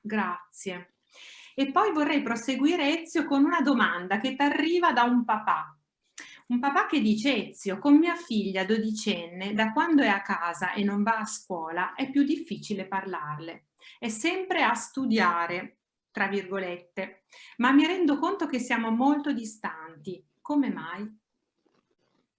grazie. E poi vorrei proseguire, Ezio, con una domanda che t'arriva da un papà. Un papà che dice: Ezio, con mia figlia dodicenne, da quando è a casa e non va a scuola, è più difficile parlarle. È sempre a studiare, tra virgolette, ma mi rendo conto che siamo molto distanti. Come mai?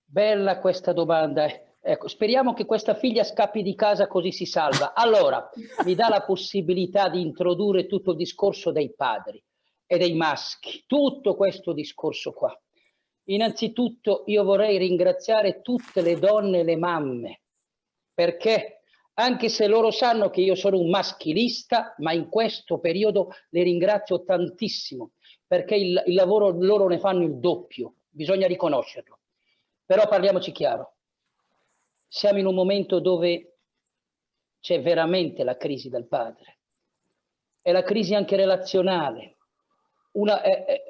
Bella questa domanda. Ecco, speriamo che questa figlia scappi di casa così si salva. Allora, mi dà la possibilità di introdurre tutto il discorso dei padri e dei maschi, tutto questo discorso qua. Innanzitutto io vorrei ringraziare tutte le donne e le mamme, perché anche se loro sanno che io sono un maschilista, ma in questo periodo le ringrazio tantissimo, perché il lavoro loro ne fanno il doppio, bisogna riconoscerlo. Però parliamoci chiaro, siamo in un momento dove c'è veramente la crisi del padre, è la crisi anche relazionale.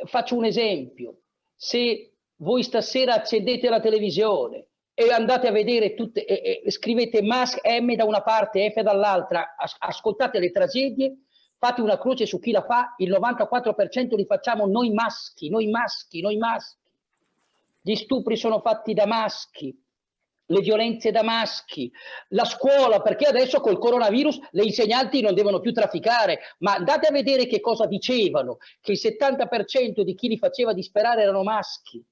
Faccio un esempio, se voi stasera accendete la televisione e andate a vedere tutte, scrivete M da una parte, F dall'altra, ascoltate le tragedie, fate una croce su chi la fa, il 94% li facciamo noi maschi, noi maschi, noi maschi. Gli stupri sono fatti da maschi, le violenze da maschi, la scuola, perché adesso col coronavirus le insegnanti non devono più trafficare, ma andate a vedere che cosa dicevano, che il 70% di chi li faceva disperare erano maschi.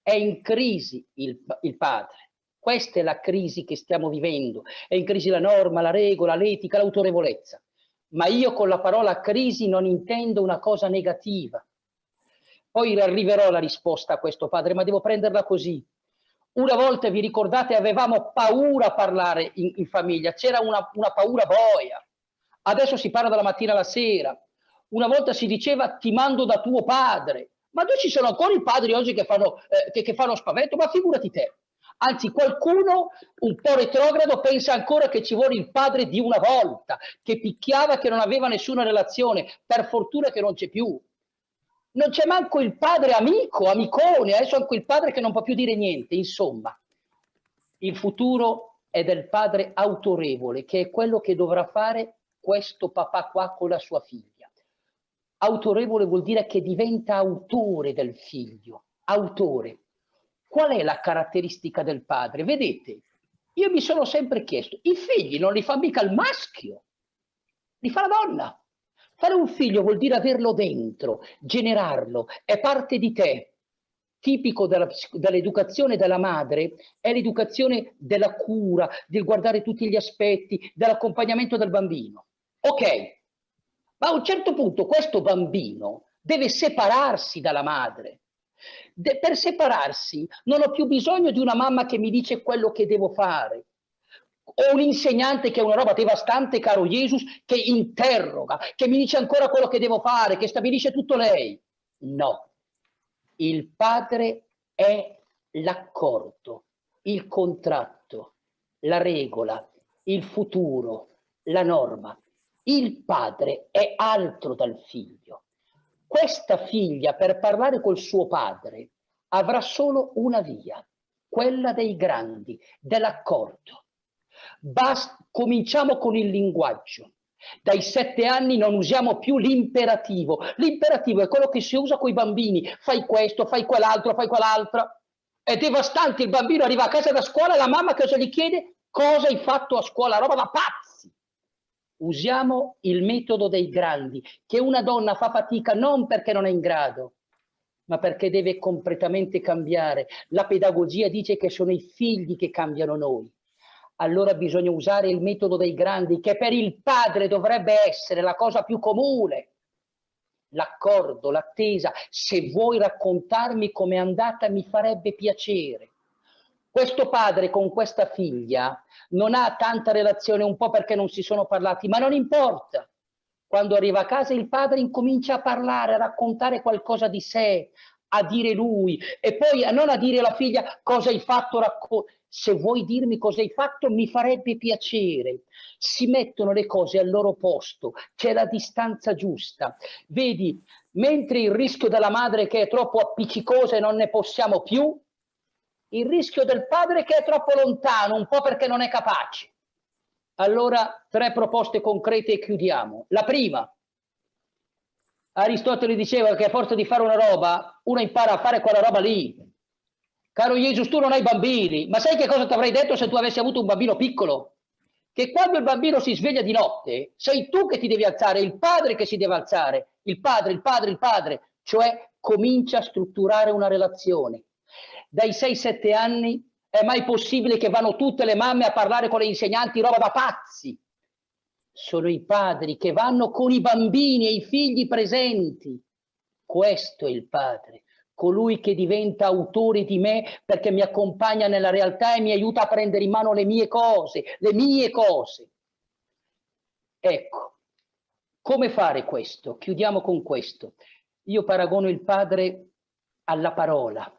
È in crisi il padre. Questa è la crisi che stiamo vivendo. È in crisi la norma, la regola, l'etica, l'autorevolezza. Ma io con la parola crisi non intendo una cosa negativa. Poi arriverò alla risposta a questo padre, ma devo prenderla così. Una volta, vi ricordate, avevamo paura a parlare in famiglia, c'era una paura boia. Adesso si parla dalla mattina alla sera. Una volta si diceva ti mando da tuo padre. Ma dove ci sono ancora i padri oggi che fanno spavento? Ma figurati te. Anzi, qualcuno un po' retrogrado pensa ancora che ci vuole il padre di una volta, che picchiava, che non aveva nessuna relazione. Per fortuna che non c'è più. Non c'è manco il padre amico, amicone, adesso anche il padre che non può più dire niente. Insomma, il futuro è del padre autorevole, che è quello che dovrà fare questo papà qua con la sua figlia. Autorevole vuol dire che diventa autore del figlio, autore. Qual è la caratteristica del padre? Vedete, io mi sono sempre chiesto, i figli non li fa mica il maschio, li fa la donna. Fare un figlio vuol dire averlo dentro, generarlo, è parte di te. Tipico dell'educazione della madre è l'educazione della cura, del guardare tutti gli aspetti, dell'accompagnamento del bambino. Ok, ma a un certo punto questo bambino deve separarsi dalla madre. Per separarsi non ho più bisogno di una mamma che mi dice quello che devo fare. Ho un insegnante che è una roba devastante, caro Jesus, che interroga, che mi dice ancora quello che devo fare, che stabilisce tutto lei. No, il padre è l'accordo, il contratto, la regola, il futuro, la norma. Il padre è altro dal figlio. Questa figlia, per parlare col suo padre, avrà solo una via, quella dei grandi, dell'accordo. Cominciamo con il linguaggio. Dai 7 anni non usiamo più l'imperativo. L'imperativo è quello che si usa con i bambini. Fai questo, fai quell'altro, fai quell'altro. È devastante, il bambino arriva a casa da scuola e la mamma cosa gli chiede? Cosa hai fatto a scuola? Roba da pazzi. Usiamo il metodo dei grandi, che una donna fa fatica non perché non è in grado, ma perché deve completamente cambiare. La pedagogia dice che sono i figli che cambiano noi. Allora bisogna usare il metodo dei grandi, che per il padre dovrebbe essere la cosa più comune. L'accordo, l'attesa. Se vuoi raccontarmi com'è andata, mi farebbe piacere. Questo padre con questa figlia non ha tanta relazione, un po' perché non si sono parlati, ma non importa. Quando arriva a casa il padre incomincia a parlare, a raccontare qualcosa di sé, a dire lui, e poi non a dire alla figlia cosa hai fatto, se vuoi dirmi cosa hai fatto mi farebbe piacere. Si mettono le cose al loro posto, c'è la distanza giusta. Vedi, mentre il rischio della madre che è troppo appiccicosa e non ne possiamo più, il rischio del padre che è troppo lontano, un po' perché non è capace. Allora, 3 proposte concrete e chiudiamo. La prima, Aristotele diceva che a forza di fare una roba, uno impara a fare quella roba lì. Caro Jesus, tu non hai bambini, ma sai che cosa ti avrei detto se tu avessi avuto un bambino piccolo? Che quando il bambino si sveglia di notte, sei tu che ti devi alzare, il padre che si deve alzare, il padre, cioè comincia a strutturare una relazione. Dai 6-7 anni è mai possibile che vanno tutte le mamme a parlare con le insegnanti roba da pazzi? Sono i padri che vanno con i bambini e i figli presenti. Questo è il padre, colui che diventa autore di me perché mi accompagna nella realtà e mi aiuta a prendere in mano le mie cose, le mie cose. Ecco, come fare questo? Chiudiamo con questo. Io paragono il padre alla parola,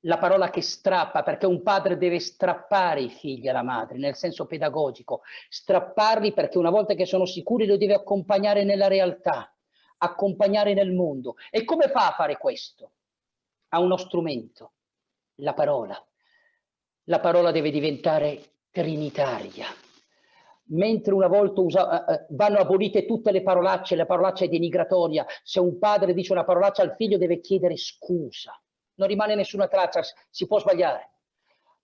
la parola che strappa, perché un padre deve strappare i figli alla madre, nel senso pedagogico, strapparli perché una volta che sono sicuri lo deve accompagnare nella realtà, accompagnare nel mondo. E come fa a fare questo? Ha uno strumento, la parola. La parola deve diventare trinitaria. Mentre una volta vanno abolite tutte le parolacce è denigratoria. Se un padre dice una parolaccia al figlio deve chiedere scusa. Non rimane nessuna traccia, si può sbagliare.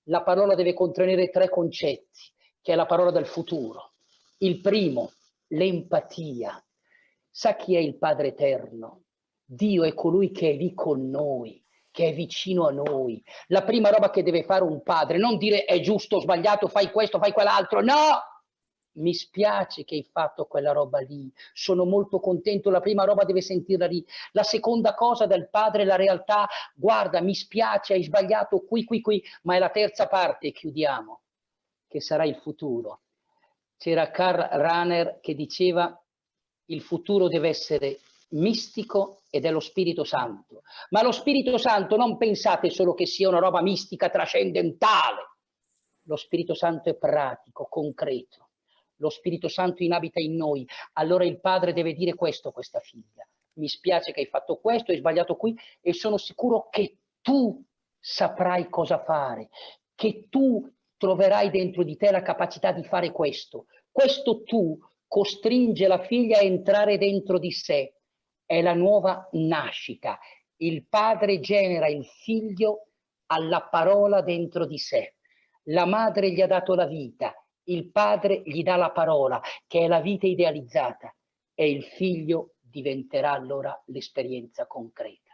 La parola deve contenere 3 concetti, che è la parola del futuro. Il primo, l'empatia. Sa chi è il Padre Eterno? Dio è colui che è lì con noi, che è vicino a noi. La prima roba che deve fare un padre, non dire è giusto o sbagliato, fai questo, fai quell'altro, no! Mi spiace che hai fatto quella roba lì, sono molto contento, la prima roba deve sentirla lì. La seconda cosa del padre è la realtà, guarda, mi spiace, hai sbagliato qui, ma è la terza parte, chiudiamo, che sarà il futuro. C'era Karl Rahner che diceva il futuro deve essere mistico ed è lo Spirito Santo. Ma lo Spirito Santo non pensate solo che sia una roba mistica trascendentale. Lo Spirito Santo è pratico, concreto. Lo Spirito Santo inabita in noi. Allora il padre deve dire questo a questa figlia. Mi spiace che hai fatto questo, hai sbagliato qui e sono sicuro che tu saprai cosa fare, che tu troverai dentro di te la capacità di fare questo. Questo tu costringe la figlia a entrare dentro di sé. È la nuova nascita. Il padre genera il figlio alla parola dentro di sé. La madre gli ha dato la vita, il padre gli dà la parola, che è la vita idealizzata, e il figlio diventerà allora l'esperienza concreta.